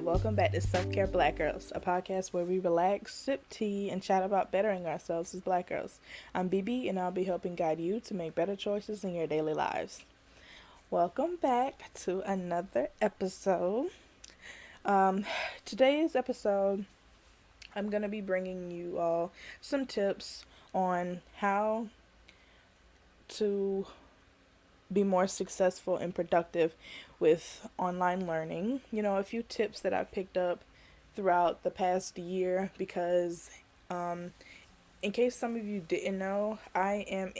welcome back to Self Care Black Girls, a podcast where we relax, sip tea, and chat about bettering ourselves as black girls. I'm BB, and I'll be helping guide you to make better choices in your daily lives. Welcome back to another episode. Um, Today's episode, I'm going to be bringing you all some tips on how to be more successful and productive with online learning. A few tips that I've picked up throughout the past year because, um, in case some of you didn't know, I am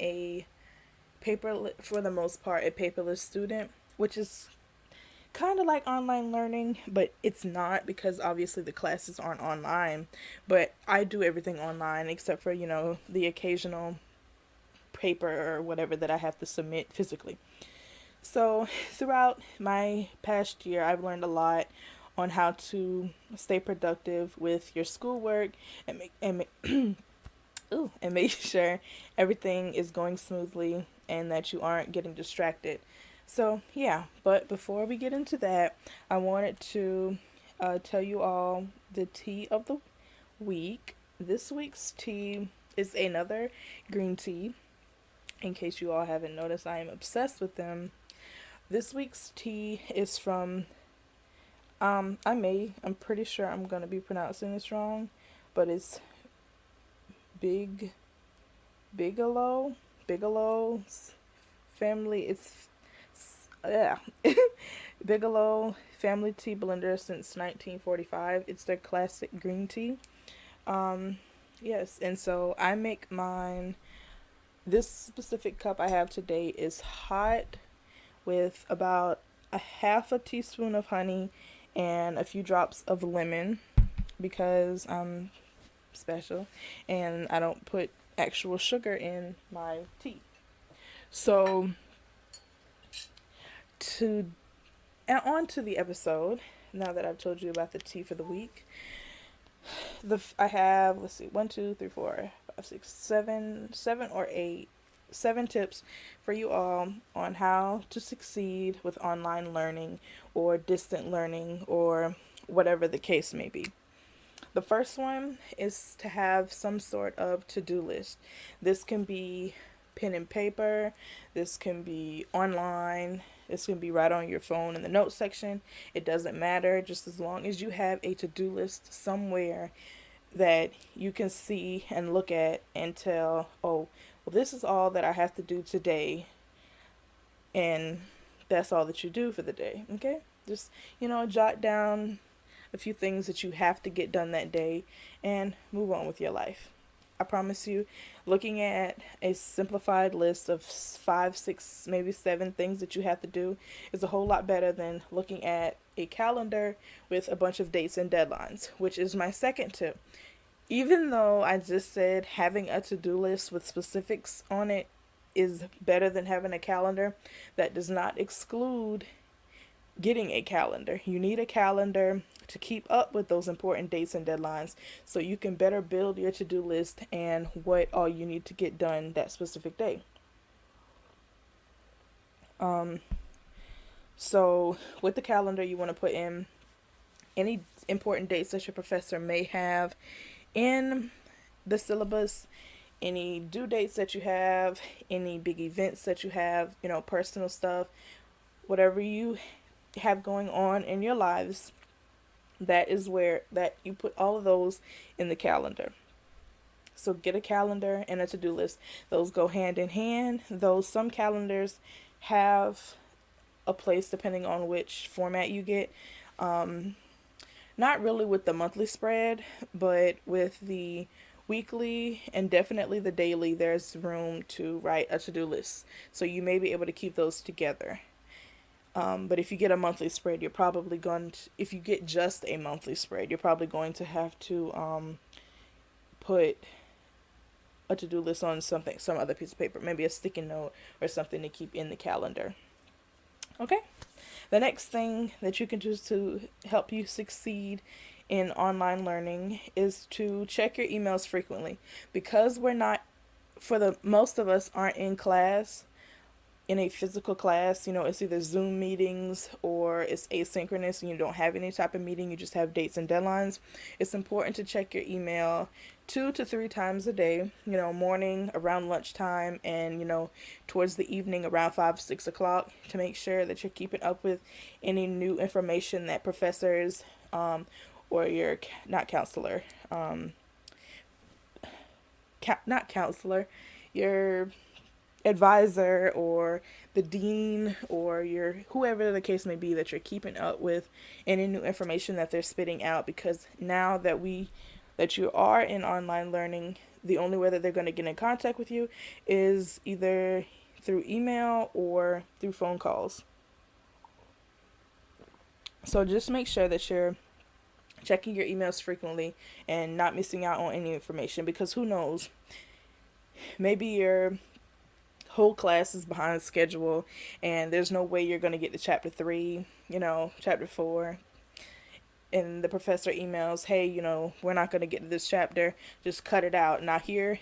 for the most part, a paperless student, which is kind of like online learning, but it's not because obviously the classes aren't online. But I do everything online except for, the occasional paper or whatever that I have to submit physically. So, throughout my past year, I've learned a lot on how to stay productive with your schoolwork and make sure everything is going smoothly and that you aren't getting distracted. So, yeah, but before we get into that, I wanted to tell you all the tea of the week. This week's tea is another green tea. In case you all haven't noticed, I am obsessed with them. This week's tea is from, I'm pretty sure I'm going to be pronouncing this wrong, but it's Big, Bigelow's family, yeah, Bigelow Family Tea Blender since 1945. It's their classic green tea. Yes, and so I make mine, this specific cup I have today is hot with about a half a teaspoon of honey and a few drops of lemon because I'm special and I don't put actual sugar in my tea. So to and on to the episode. Now that I've told you about the tea for the week, I have, let's see, 7 tips for you all on how to succeed with online learning or distant learning or whatever the case may be. The first one is to have some sort of to-do list. This can be pen and paper, this can be online, this can be right on your phone in the notes section. It doesn't matter, just as long as you have a to-do list somewhere that you can see and look at and tell, oh, well, this is all that I have to do today, and that's all that you do for the day, okay? Just, jot down a few things that you have to get done that day and move on with your life. I promise you, looking at a simplified list of 5, 6, maybe 7 things that you have to do is a whole lot better than looking at a calendar with a bunch of dates and deadlines, which is my second tip. Even though I just said having a to-do list with specifics on it is better than having a calendar, that does not exclude getting a calendar. You need a calendar to keep up with those important dates and deadlines so you can better build your to-do list and what all you need to get done that specific day. So with the calendar, you want to put in any important dates that your professor may have in the syllabus, any due dates that you have, any big events that you have, personal stuff, whatever you have going on in your lives, that is where that you put all of those in the calendar. So get a calendar and a to-do list. Those go hand in hand. Though some calendars have a place depending on which format you get. Not really with the monthly spread, but with the weekly and definitely the daily, there's room to write a to-do list. So you may be able to keep those together. But if you get a monthly spread, you're probably going to, if you get just a monthly spread, you're probably going to have to put a to-do list on some other piece of paper, maybe a sticky note or something to keep in the calendar. Okay? The next thing that you can do to help you succeed in online learning is to check your emails frequently. Because we're not, for the most of us aren't in class, in a physical class, it's either Zoom meetings or it's asynchronous and you don't have any type of meeting, you just have dates and deadlines, it's important to check your email 2 to 3 times a day, morning around lunchtime and, towards the evening around 5, 6 o'clock to make sure that you're keeping up with any new information that professors or your, not counselor, not counselor, your advisor or the dean or your whoever the case may be, that you're keeping up with any new information that they're spitting out, because now that you are in online learning, the only way that they're going to get in contact with you is either through email or through phone calls. So just make sure that you're checking your emails frequently and not missing out on any information, because who knows, maybe your whole class is behind schedule and there's no way you're going to get to chapter 3, chapter 4, and the professor emails, hey, we're not going to get to this chapter, just cut it out. Now here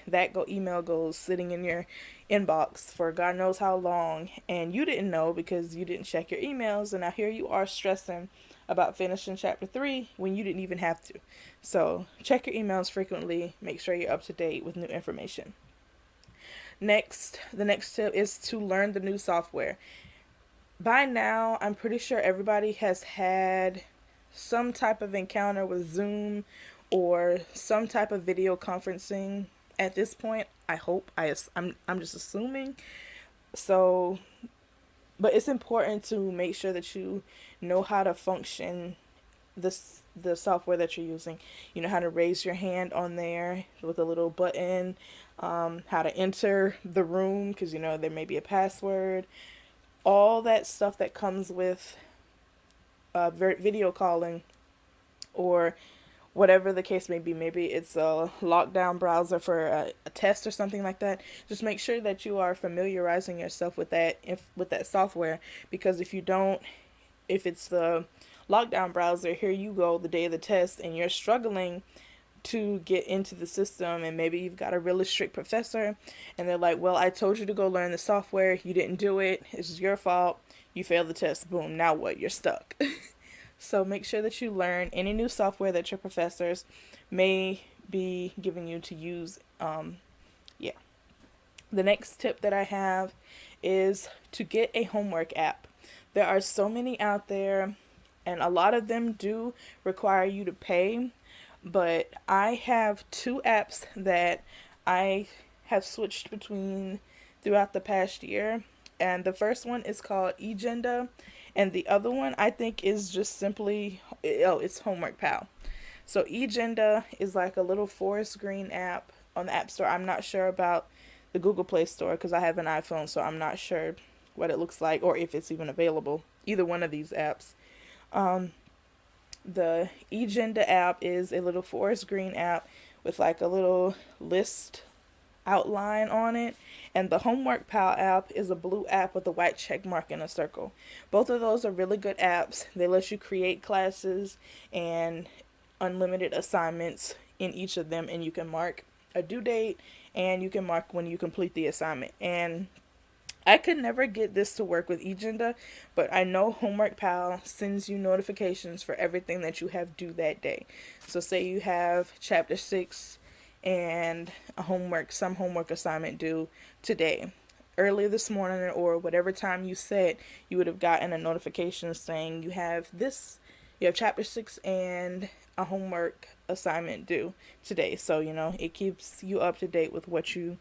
email goes sitting in your inbox for God knows how long, and you didn't know because you didn't check your emails, and now here you are stressing about finishing chapter 3 when you didn't even have to. So check your emails frequently, make sure you're up to date with new information. The next tip is to learn the new software. By now, I'm pretty sure everybody has had some type of encounter with Zoom or some type of video conferencing at this point. I hope. I'm just assuming. So, but it's important to make sure that you know how to function the software that you're using. You know how to raise your hand on there with a little button, how to enter the room, because there may be a password, all that stuff that comes with video calling, or whatever the case may be. Maybe it's a lockdown browser for a test or something like that. Just make sure that you are familiarizing yourself with that software, because if you don't, if it's the lockdown browser, here you go the day of the test and you're struggling to get into the system, and maybe you've got a really strict professor and they're like, well, I told you to go learn the software, you didn't do it, it's your fault, you failed the test, boom, now what, you're stuck. So make sure that you learn any new software that your professors may be giving you to use. The next tip that I have is to get a homework app. There are so many out there, and a lot of them do require you to pay, but I have 2 apps that I have switched between throughout the past year. And the first one is called eGenda, and the other one I think is just simply, it's Homework Pal. So eGenda is like a little forest green app on the App Store. I'm not sure about the Google Play Store because I have an iPhone, so I'm not sure what it looks like or if it's even available. Either one of these apps. The eGenda app is a little forest green app with like a little list outline on it, and the Homework Pal app is a blue app with a white check mark in a circle. Both of those are really good apps. They let you create classes and unlimited assignments in each of them, and you can mark a due date and you can mark when you complete the assignment. And I could never get this to work with eGenda, but I know Homework Pal sends you notifications for everything that you have due that day. So say you have chapter 6 and some homework assignment due today. Early this morning or whatever time you said, you would have gotten a notification saying you have chapter 6 and a homework assignment due today. So, it keeps you up to date with what you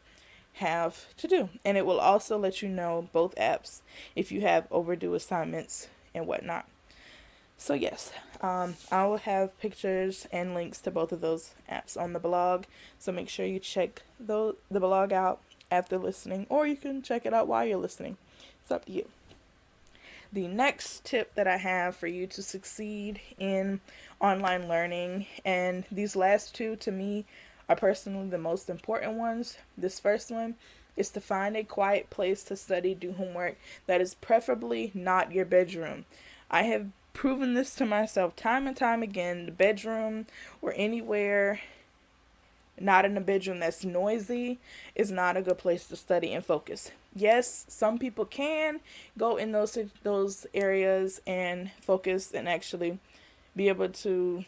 have to do. And it will also let you know, both apps, if you have overdue assignments and whatnot. So yes, I will have pictures and links to both of those apps on the blog. So make sure you check the blog out after listening, or you can check it out while you're listening. It's up to you. The next tip that I have for you to succeed in online learning, and these last 2 to me are personally the most important ones. This first one is to find a quiet place to study, do homework that is preferably not your bedroom. I have proven this to myself time and time again. The bedroom or anywhere not in a bedroom that's noisy is not a good place to study and focus. Yes, some people can go in those areas and focus and actually be able to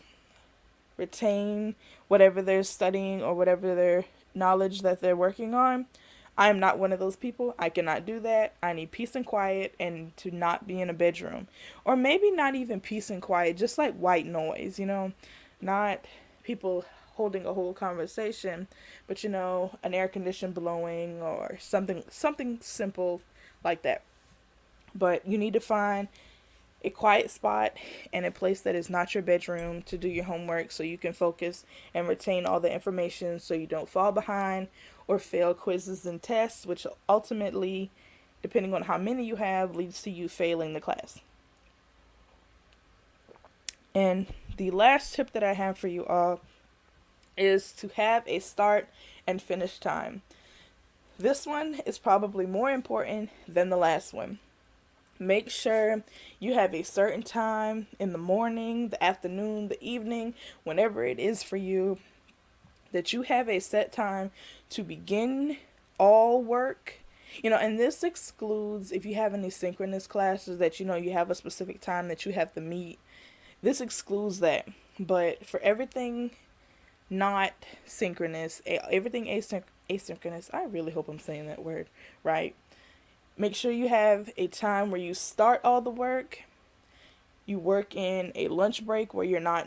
retain whatever they're studying or whatever their knowledge that they're working on. I am not one of those people. I cannot do that. I need peace and quiet and to not be in a bedroom. Or maybe not even peace and quiet, just like white noise, not people holding a whole conversation, but an air condition blowing or something simple like that. But you need to find a quiet spot and a place that is not your bedroom to do your homework so you can focus and retain all the information so you don't fall behind or fail quizzes and tests, which ultimately, depending on how many you have, leads to you failing the class. And the last tip that I have for you all is to have a start and finish time. This one is probably more important than the last one. Make sure you have a certain time in the morning, the afternoon, the evening, whenever it is for you, that you have a set time to begin all work. And this excludes if you have any synchronous classes that you have a specific time that you have to meet. This excludes that. But for everything not synchronous, everything asynchronous, I really hope I'm saying that word right. Make sure you have a time where you start all the work. You work in a lunch break where I'm not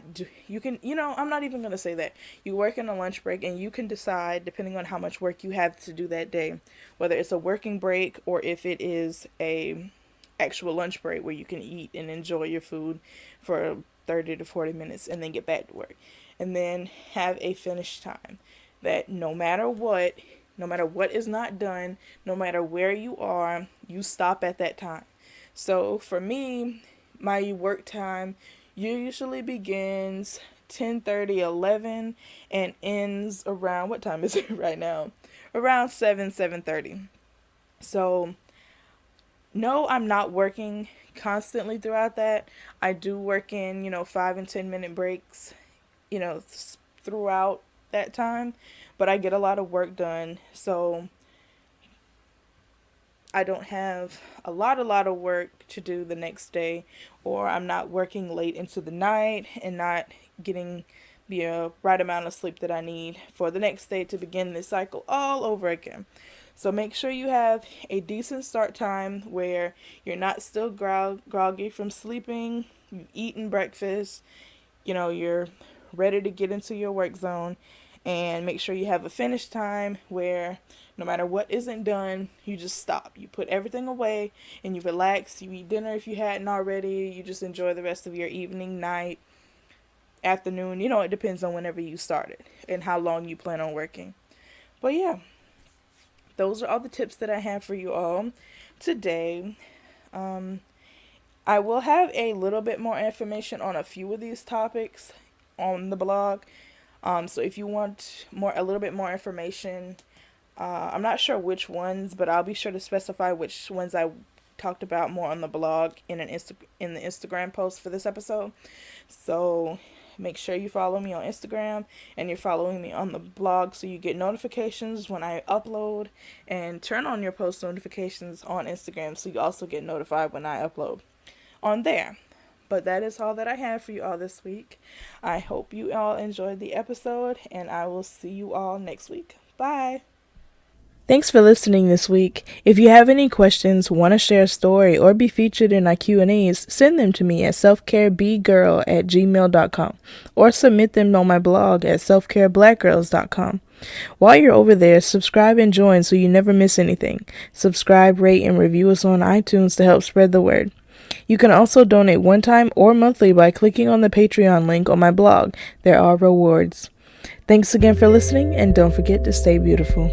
even going to say that. You work in a lunch break and you can decide, depending on how much work you have to do that day, whether it's a working break or if it is a actual lunch break where you can eat and enjoy your food for 30 to 40 minutes and then get back to work. And then have a finish time that no matter what is not done, no matter where you are, you stop at that time. So for me, my work time usually begins 10:30, 11, and ends around, what time is it right now? Around 7:30. So no, I'm not working constantly throughout that. I do work in, 5 and 10 minute breaks, throughout that time, but I get a lot of work done, so I don't have a lot of work to do the next day, or I'm not working late into the night and not getting the right amount of sleep that I need for the next day to begin this cycle all over again. So make sure you have a decent start time where you're not still groggy from sleeping, you've eaten breakfast, you're ready to get into your work zone, and make sure you have a finish time where no matter what isn't done, you just stop. You put everything away and you relax. You eat dinner if you hadn't already. You just enjoy the rest of your evening, night, afternoon. It depends on whenever you started and how long you plan on working. But yeah, those are all the tips that I have for you all today. I will have a little bit more information on a few of these topics on the blog. So if you want a little bit more information, I'm not sure which ones, but I'll be sure to specify which ones I talked about more on the blog in the Instagram post for this episode. So make sure you follow me on Instagram and you're following me on the blog so you get notifications when I upload, and turn on your post notifications on Instagram so you also get notified when I upload on there. But that is all that I have for you all this week. I hope you all enjoyed the episode, and I will see you all next week. Bye. Thanks for listening this week. If you have any questions, want to share a story, or be featured in our Q&As, send them to me at selfcarebgirl@gmail.com or submit them on my blog at selfcareblackgirls.com. While you're over there, subscribe and join so you never miss anything. Subscribe, rate, and review us on iTunes to help spread the word. You can also donate one time or monthly by clicking on the Patreon link on my blog. There are rewards. Thanks again for listening, and don't forget to stay beautiful.